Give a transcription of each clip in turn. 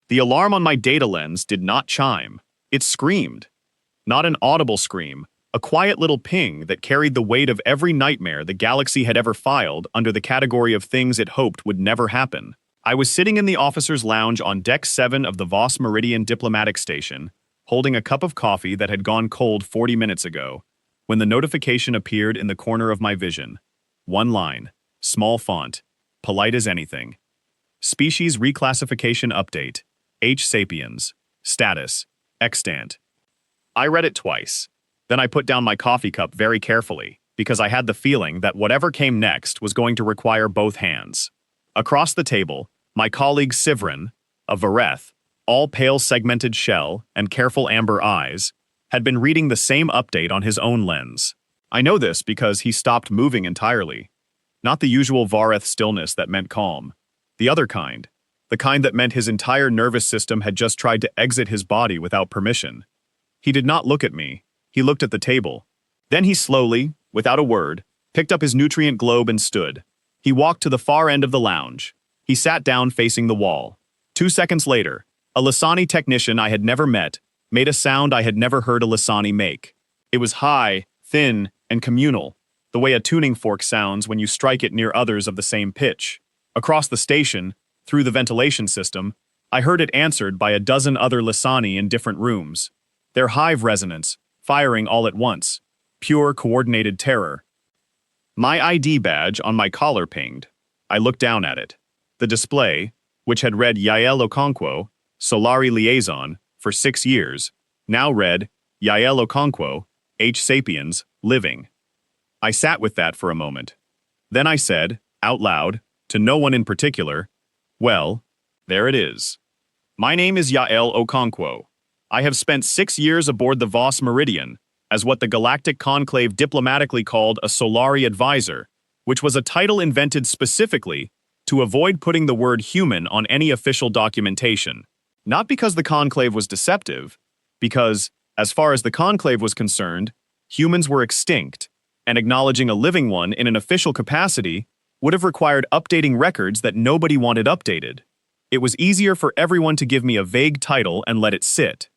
The alarm on my data lens did not chime. It screamed. Not an audible scream, a quiet little ping that carried the weight of every nightmare the galaxy had ever filed under the category of things it hoped would never happen. I was sitting in the officer's lounge on Deck 7 of the Voss Meridian Diplomatic Station, holding a cup of coffee that had gone cold 40 minutes ago, when the notification appeared in the corner of my vision. One line, small font, polite as anything. Species Reclassification Update, H. sapiens, status, extant. I read it twice. Then I put down my coffee cup very carefully, because I had the feeling that whatever came next was going to require both hands. Across the table, my colleague Sivrin, a Vareth, all pale segmented shell and careful amber eyes, had been reading the same update on his own lens. I know this because he stopped moving entirely. Not the usual Vareth stillness that meant calm. The other kind. The kind that meant his entire nervous system had just tried to exit his body without permission. He did not look at me. He looked at the table. Then he slowly, without a word, picked up his nutrient globe and stood. He walked to the far end of the lounge. He sat down facing the wall. 2 seconds later, a Lysani technician I had never met made a sound I had never heard a Lysani make. It was high, thin, and communal, the way a tuning fork sounds when you strike it near others of the same pitch. Across the station, through the ventilation system, I heard it answered by a dozen other Lysani in different rooms. Their hive resonance, firing all at once. Pure coordinated terror. My ID badge on my collar pinged. I looked down at it. The display, which had read Yael Okonkwo, Solari Liaison, for 6 years, now read Yael Okonkwo, H. sapiens, living. I sat with that for a moment. Then I said, out loud, to no one in particular, well, there it is. My name is Yael Okonkwo. I have spent 6 years aboard the Voss Meridian, as what the Galactic Conclave diplomatically called a Solari advisor, which was a title invented specifically to avoid putting the word human on any official documentation. Not because the Conclave was deceptive, because, as far as the Conclave was concerned, humans were extinct, and acknowledging a living one in an official capacity would have required updating records that nobody wanted updated. It was easier for everyone to give me a vague title and let it sit.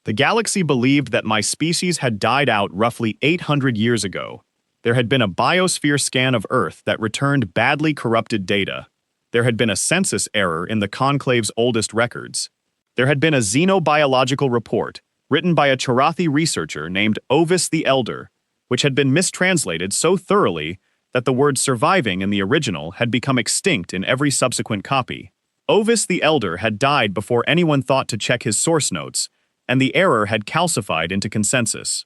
The galaxy believed that my species had died out roughly 800 years ago. There had been a biosphere scan of Earth that returned badly corrupted data. There had been a census error in the Conclave's oldest records. There had been a xenobiological report written by a Charathi researcher named Ovis the Elder, which had been mistranslated so thoroughly that the word surviving in the original had become extinct in every subsequent copy. Ovis the Elder had died before anyone thought to check his source notes, and the error had calcified into consensus.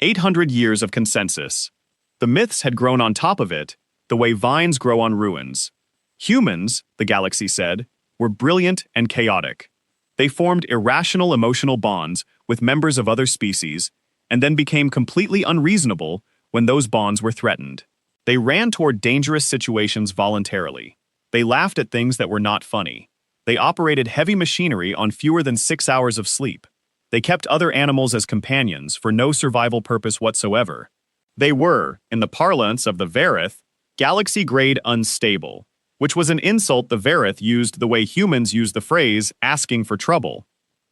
800 years of consensus. The myths had grown on top of it, the way vines grow on ruins. Humans, the galaxy said, were brilliant and chaotic. They formed irrational emotional bonds with members of other species, and then became completely unreasonable when those bonds were threatened. They ran toward dangerous situations voluntarily. They laughed at things that were not funny. They operated heavy machinery on fewer than 6 hours of sleep. They kept other animals as companions for no survival purpose whatsoever. They were, in the parlance of the Vareth, galaxy-grade unstable, which was an insult the Vareth used the way humans use the phrase asking for trouble.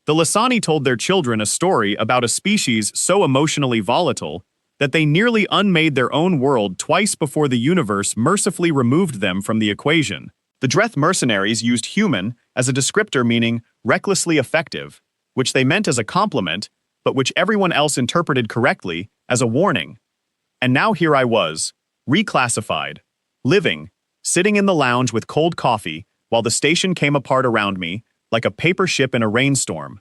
The Lysani told their children a story about a species so emotionally volatile that they nearly unmade their own world twice before the universe mercifully removed them from the equation. The Dreth mercenaries used human as a descriptor meaning recklessly effective, which they meant as a compliment, but which everyone else interpreted correctly as a warning. And now here I was, reclassified, living, sitting in the lounge with cold coffee while the station came apart around me like a paper ship in a rainstorm.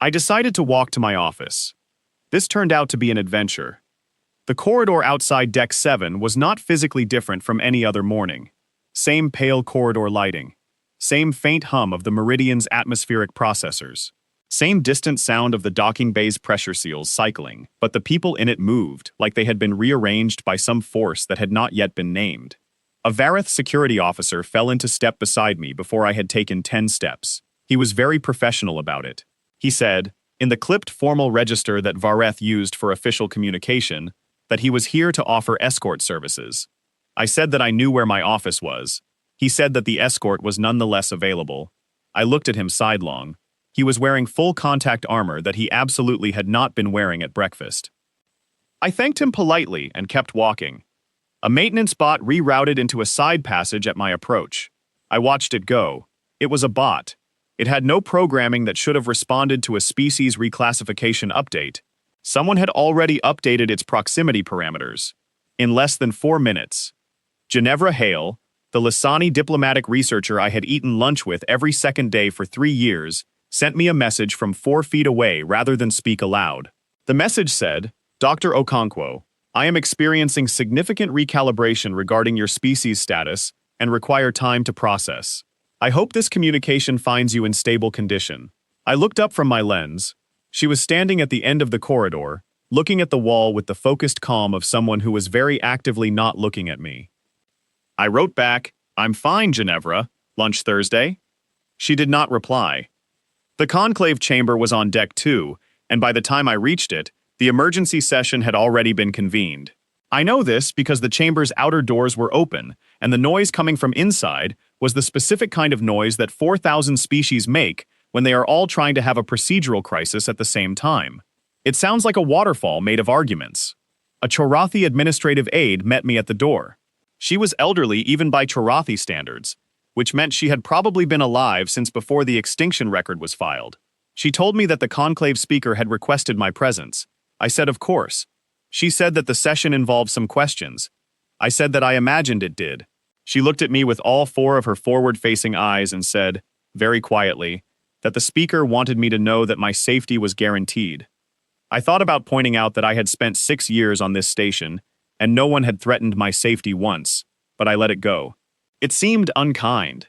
I decided to walk to my office. This turned out to be an adventure. The corridor outside Deck 7 was not physically different from any other morning. Same pale corridor lighting. Same faint hum of the Meridian's atmospheric processors. Same distant sound of the docking bay's pressure seals cycling, but the people in it moved like they had been rearranged by some force that had not yet been named. A Vareth security officer fell into step beside me before I had taken 10 steps. He was very professional about it. He said, in the clipped formal register that Vareth used for official communication, that he was here to offer escort services. I said that I knew where my office was. He said that the escort was nonetheless available. I looked at him sidelong. He was wearing full contact armor that he absolutely had not been wearing at breakfast. I thanked him politely and kept walking. A maintenance bot rerouted into a side passage at my approach. I watched it go. It was a bot. It had no programming that should have responded to a species reclassification update. Someone had already updated its proximity parameters. In less than 4 minutes. Ginevra Hale, the Lissani diplomatic researcher I had eaten lunch with every second day for 3 years, sent me a message from 4 feet away rather than speak aloud. The message said, "Dr. Okonkwo, I am experiencing significant recalibration regarding your species status and require time to process. I hope this communication finds you in stable condition." I looked up from my lens. She was standing at the end of the corridor, looking at the wall with the focused calm of someone who was very actively not looking at me. I wrote back, "I'm fine, Ginevra. Lunch Thursday?" She did not reply. The conclave chamber was on deck 2, and by the time I reached it, the emergency session had already been convened. I know this because the chamber's outer doors were open, and the noise coming from inside was the specific kind of noise that 4,000 species make when they are all trying to have a procedural crisis at the same time. It sounds like a waterfall made of arguments. A Chorathi administrative aide met me at the door. She was elderly even by Chorathi standards, which meant she had probably been alive since before the extinction record was filed. She told me that the conclave speaker had requested my presence. I said of course. She said that the session involved some questions. I said that I imagined it did. She looked at me with all 4 of her forward-facing eyes and said, very quietly, that the speaker wanted me to know that my safety was guaranteed. I thought about pointing out that I had spent 6 years on this station, and no one had threatened my safety once, but I let it go. It seemed unkind.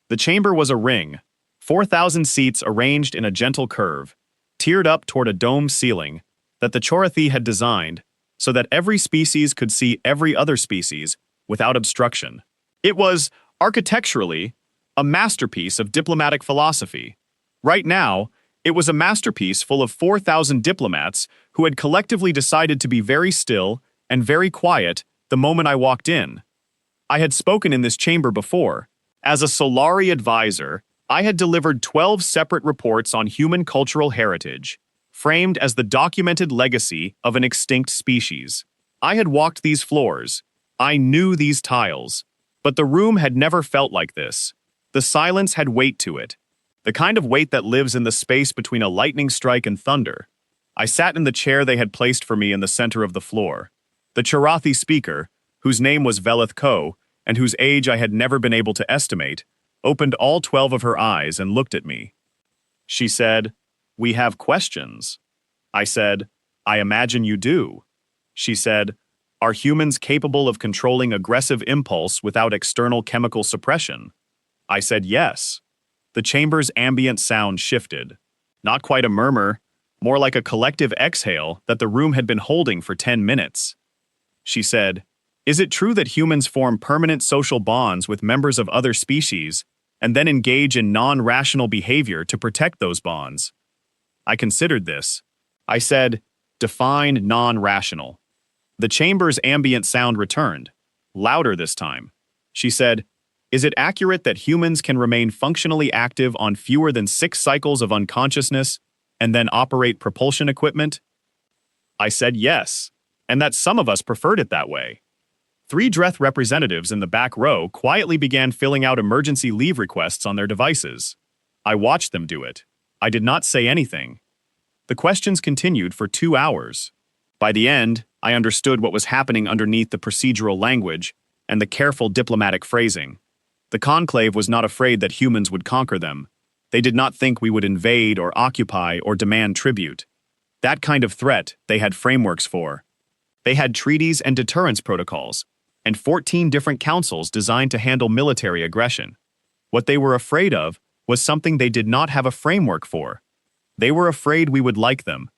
The chamber was a ring, 4,000 seats arranged in a gentle curve, tiered up toward a dome ceiling that the Chorathi had designed so that every species could see every other species without obstruction. It was, architecturally, a masterpiece of diplomatic philosophy. Right now, it was a masterpiece full of 4,000 diplomats who had collectively decided to be very still and very quiet the moment I walked in. I had spoken in this chamber before. As a Solari advisor, I had delivered 12 separate reports on human cultural heritage, framed as the documented legacy of an extinct species. I had walked these floors. I knew these tiles. But the room had never felt like this. The silence had weight to it. The kind of weight that lives in the space between a lightning strike and thunder. I sat in the chair they had placed for me in the center of the floor. The Chorathi speaker, whose name was Velith Ko, and whose age I had never been able to estimate, opened all 12 of her eyes and looked at me. She said, "We have questions." I said, "I imagine you do." She said, "Are humans capable of controlling aggressive impulse without external chemical suppression?" I said yes. The chamber's ambient sound shifted. Not quite a murmur, more like a collective exhale that the room had been holding for 10 minutes. She said, "Is it true that humans form permanent social bonds with members of other species and then engage in non-rational behavior to protect those bonds?" I considered this. I said, "Define non-rational." The chamber's ambient sound returned, louder this time. She said, "Is it accurate that humans can remain functionally active on fewer than 6 cycles of unconsciousness and then operate propulsion equipment?" I said yes, and that some of us preferred it that way. 3 Dreth representatives in the back row quietly began filling out emergency leave requests on their devices. I watched them do it. I did not say anything. The questions continued for 2 hours. By the end, I understood what was happening underneath the procedural language and the careful diplomatic phrasing. The conclave was not afraid that humans would conquer them. They did not think we would invade or occupy or demand tribute. That kind of threat they had frameworks for. They had treaties and deterrence protocols, and 14 different councils designed to handle military aggression. What they were afraid of was something they did not have a framework for. They were afraid we would like them.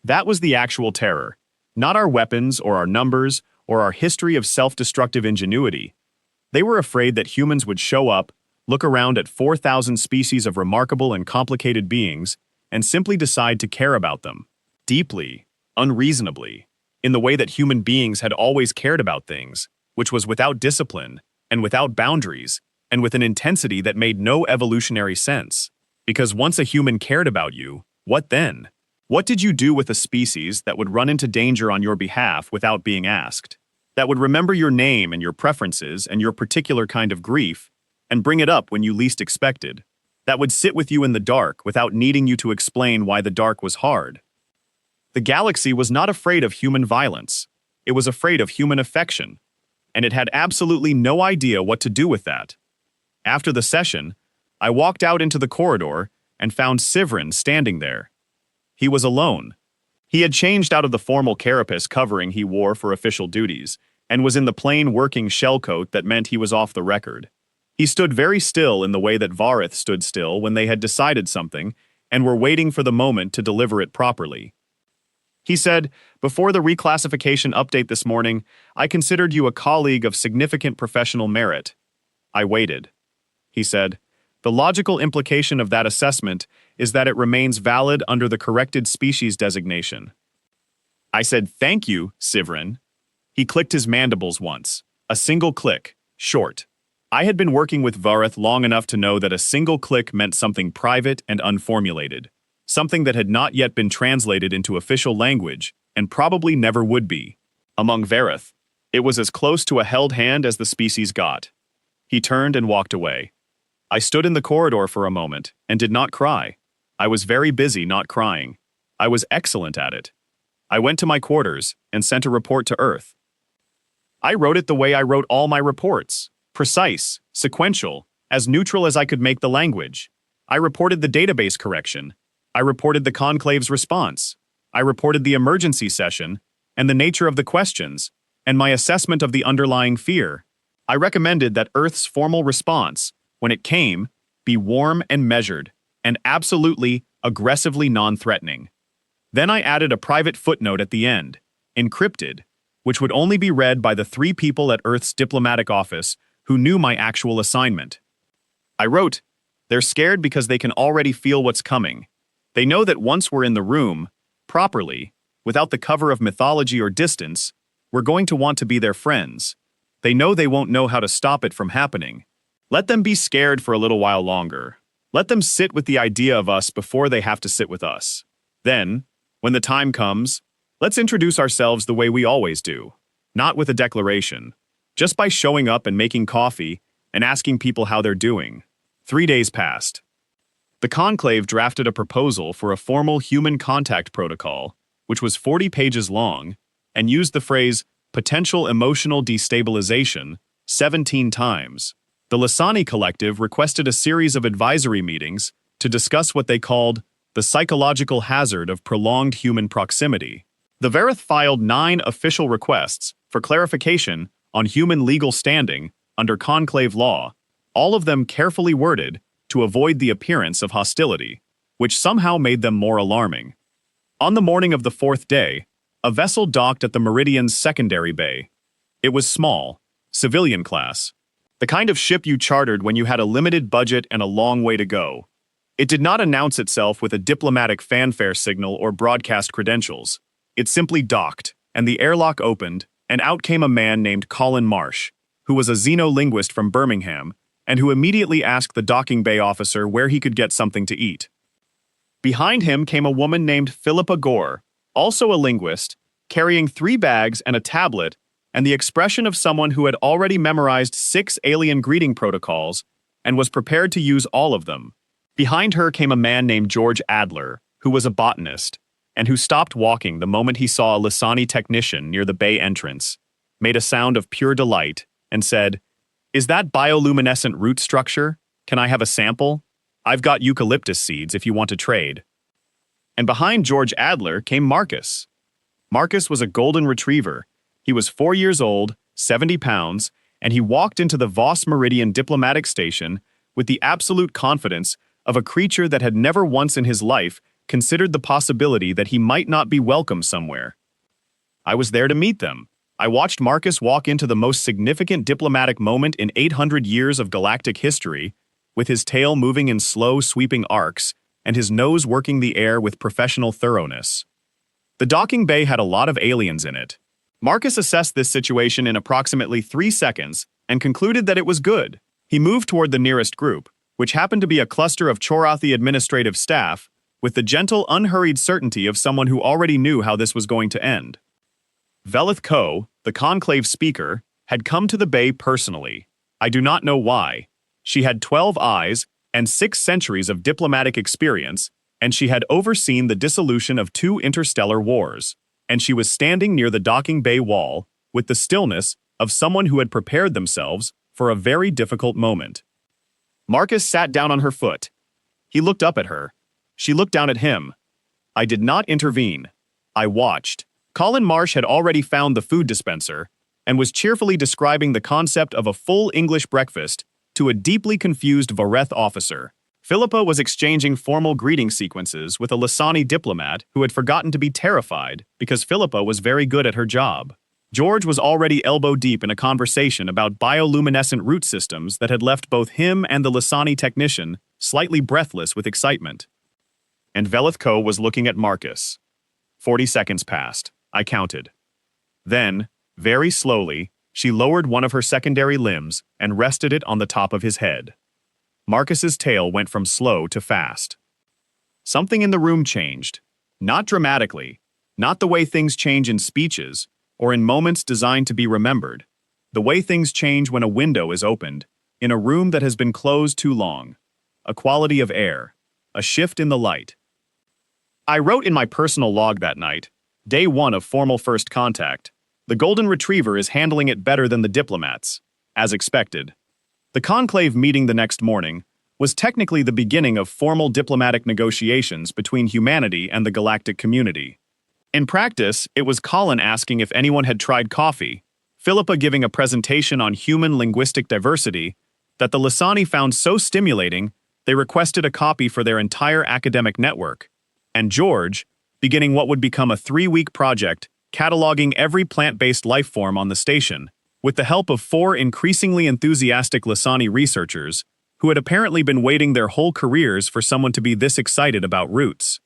That was the actual terror, not our weapons or our numbers or our history of self-destructive ingenuity. They were afraid that humans would show up, look around at 4,000 species of remarkable and complicated beings, and simply decide to care about them, deeply, unreasonably, in the way that human beings had always cared about things, which was without discipline, and without boundaries, and with an intensity that made no evolutionary sense. Because once a human cared about you, what then? What did you do with a species that would run into danger on your behalf without being asked? That would remember your name and your preferences and your particular kind of grief, and bring it up when you least expected? That would sit with you in the dark without needing you to explain why the dark was hard? The galaxy was not afraid of human violence. It was afraid of human affection, and it had absolutely no idea what to do with that. After the session, I walked out into the corridor and found Sivrin standing there. He was alone. He had changed out of the formal carapace covering he wore for official duties, and was in the plain working shellcoat that meant he was off the record. He stood very still in the way that Vareth stood still when they had decided something and were waiting for the moment to deliver it properly. He said, "Before the reclassification update this morning, I considered you a colleague of significant professional merit." I waited. He said, "The logical implication of that assessment is that it remains valid under the corrected species designation." I said, "Thank you, Sivrin." He clicked his mandibles once. A single click, short. I had been working with Vareth long enough to know that a single click meant something private and unformulated, something that had not yet been translated into official language, and probably never would be. Among Vareth, it was as close to a held hand as the species got. He turned and walked away. I stood in the corridor for a moment and did not cry. I was very busy not crying. I was excellent at it. I went to my quarters and sent a report to Earth. I wrote it the way I wrote all my reports. Precise, sequential, as neutral as I could make the language. I reported the database correction. I reported the Conclave's response. I reported the emergency session and the nature of the questions and my assessment of the underlying fear. I recommended that Earth's formal response, when it came, be warm and measured and absolutely, aggressively non-threatening. Then I added a private footnote at the end, encrypted, which would only be read by the 3 people at Earth's diplomatic office who knew my actual assignment. I wrote, "They're scared because they can already feel what's coming. They know that once we're in the room, properly, without the cover of mythology or distance, we're going to want to be their friends. They know they won't know how to stop it from happening. Let them be scared for a little while longer. Let them sit with the idea of us before they have to sit with us. Then, when the time comes, let's introduce ourselves the way we always do, not with a declaration, just by showing up and making coffee and asking people how they're doing." 3 days passed. The Conclave drafted a proposal for a formal human contact protocol, which was 40 pages long, and used the phrase potential emotional destabilization 17 times. The Lysani Collective requested a series of advisory meetings to discuss what they called the psychological hazard of prolonged human proximity. The Vareth filed 9 official requests for clarification on human legal standing under Conclave law, all of them carefully worded to avoid the appearance of hostility, which somehow made them more alarming. On the morning of the 4th day, a vessel docked at the Meridian's secondary bay. It was small, civilian class, the kind of ship you chartered when you had a limited budget and a long way to go. It did not announce itself with a diplomatic fanfare signal or broadcast credentials. It simply docked, and the airlock opened, and out came a man named Colin Marsh, who was a xenolinguist from Birmingham, and who immediately asked the docking bay officer where he could get something to eat. Behind him came a woman named Philippa Gore, also a linguist, carrying 3 bags and a tablet, and the expression of someone who had already memorized 6 alien greeting protocols and was prepared to use all of them. Behind her came a man named George Adler, who was a botanist, and who stopped walking the moment he saw a Lysani technician near the bay entrance, made a sound of pure delight, and said, "Is that bioluminescent root structure? Can I have a sample? I've got eucalyptus seeds if you want to trade." And behind George Adler came Marcus. Marcus was a golden retriever. He was 4 years old, 70 pounds, and he walked into the Voss Meridian diplomatic station with the absolute confidence of a creature that had never once in his life considered the possibility that he might not be welcome somewhere. I was there to meet them. I watched Marcus walk into the most significant diplomatic moment in 800 years of galactic history, with his tail moving in slow, sweeping arcs, and his nose working the air with professional thoroughness. The docking bay had a lot of aliens in it. Marcus assessed this situation in approximately 3 seconds and concluded that it was good. He moved toward the nearest group, which happened to be a cluster of Chorathi administrative staff, with the gentle, unhurried certainty of someone who already knew how this was going to end. Velith Ko, the Conclave speaker, had come to the bay personally. I do not know why. She had 12 eyes and 6 centuries of diplomatic experience, and she had overseen the dissolution of 2 interstellar wars, and she was standing near the docking bay wall with the stillness of someone who had prepared themselves for a very difficult moment. Marcus sat down on her foot. He looked up at her. She looked down at him. I did not intervene. I watched. Colin Marsh had already found the food dispenser and was cheerfully describing the concept of a full English breakfast to a deeply confused Vareth officer. Philippa was exchanging formal greeting sequences with a Lysani diplomat who had forgotten to be terrified because Philippa was very good at her job. George was already elbow-deep in a conversation about bioluminescent root systems that had left both him and the Lysani technician slightly breathless with excitement. And Velith Ko was looking at Marcus. 40 seconds passed. I counted. Then, very slowly, she lowered one of her secondary limbs and rested it on the top of his head. Marcus's tail went from slow to fast. Something in the room changed. Not dramatically, not the way things change in speeches, or in moments designed to be remembered. The way things change when a window is opened, in a room that has been closed too long. A quality of air. A shift in the light. I wrote in my personal log that night, day 1 of formal first contact. The Golden Retriever is handling it better than the diplomats, as expected. The Conclave meeting the next morning was technically the beginning of formal diplomatic negotiations between humanity and the galactic community. In practice, it was Colin asking if anyone had tried coffee, Philippa giving a presentation on human linguistic diversity that the Lysani found so stimulating they requested a copy for their entire academic network, and George beginning what would become a 3-week project cataloging every plant-based life form on the station, with the help of 4 increasingly enthusiastic Lysani researchers who had apparently been waiting their whole careers for someone to be this excited about roots.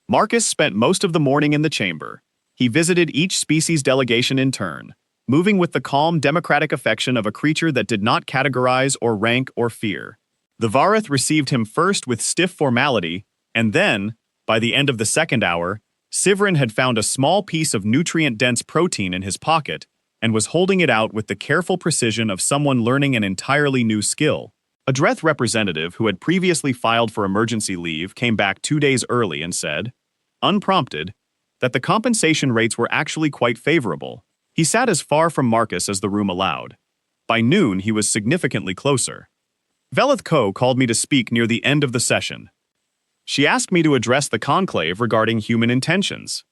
Marcus spent most of the morning in the chamber. He visited each species delegation in turn, moving with the calm democratic affection of a creature that did not categorize or rank or fear. The Vareth received him first with stiff formality, and then, by the end of the second hour, Sivrin had found a small piece of nutrient-dense protein in his pocket and was holding it out with the careful precision of someone learning an entirely new skill. A Dreth representative who had previously filed for emergency leave came back 2 days early and said, unprompted, that the compensation rates were actually quite favorable. He sat as far from Marcus as the room allowed. By noon, he was significantly closer. Velith Ko called me to speak near the end of the session. She asked me to address the conclave regarding human intentions.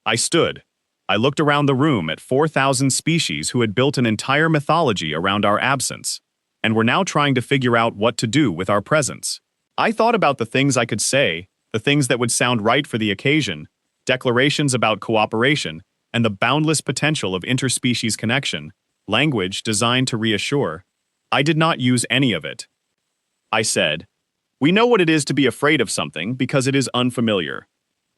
I stood. I looked around the room at 4,000 species who had built an entire mythology around our absence, and were now trying to figure out what to do with our presence. I thought about the things I could say, the things that would sound right for the occasion, declarations about cooperation, and the boundless potential of interspecies connection, language designed to reassure. I did not use any of it. I said, we know what it is to be afraid of something because it is unfamiliar.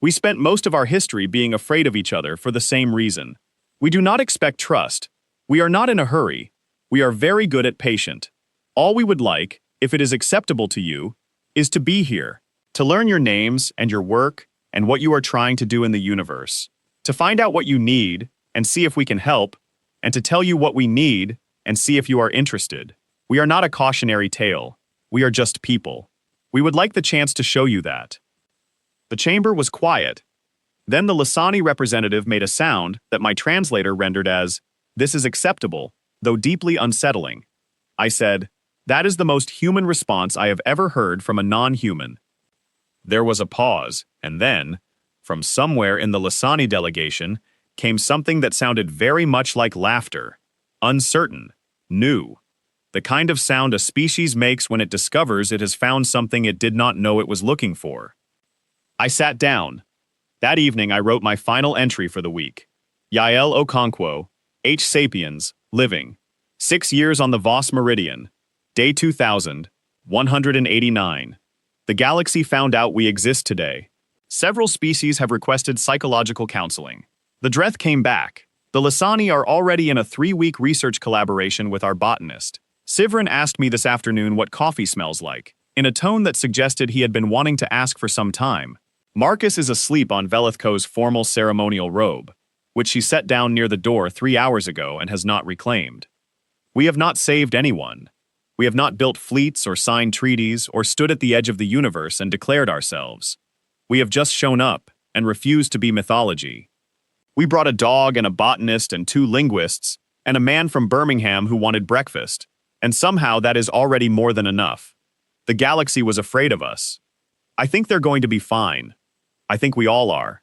We spent most of our history being afraid of each other for the same reason. We do not expect trust. We are not in a hurry. We are very good at patient. All we would like, if it is acceptable to you, is to be here, to learn your names and your work and what you are trying to do in the universe, to find out what you need and see if we can help, and to tell you what we need and see if you are interested. We are not a cautionary tale. We are just people. We would like the chance to show you that. The chamber was quiet. Then the Lysani representative made a sound that my translator rendered as, "This is acceptable, though deeply unsettling." I said, "That is the most human response I have ever heard from a non-human." There was a pause, and then, from somewhere in the Lysani delegation, came something that sounded very much like laughter. Uncertain. New. The kind of sound a species makes when it discovers it has found something it did not know it was looking for. I sat down. That evening I wrote my final entry for the week. Yael Okonkwo, H. Sapiens, living. 6 years on the Voss Meridian. Day 2000, 189. The galaxy found out we exist today. Several species have requested psychological counseling. The Dreth came back. The Lysani are already in a 3-week research collaboration with our botanist. Sivrin asked me this afternoon what coffee smells like, in a tone that suggested he had been wanting to ask for some time. Marcus is asleep on Velithko's formal ceremonial robe, which she set down near the door 3 hours ago and has not reclaimed. We have not saved anyone. We have not built fleets or signed treaties or stood at the edge of the universe and declared ourselves. We have just shown up and refused to be mythology. We brought a dog and a botanist and 2 linguists and a man from Birmingham who wanted breakfast, and somehow that is already more than enough. The galaxy was afraid of us. I think they're going to be fine. I think we all are.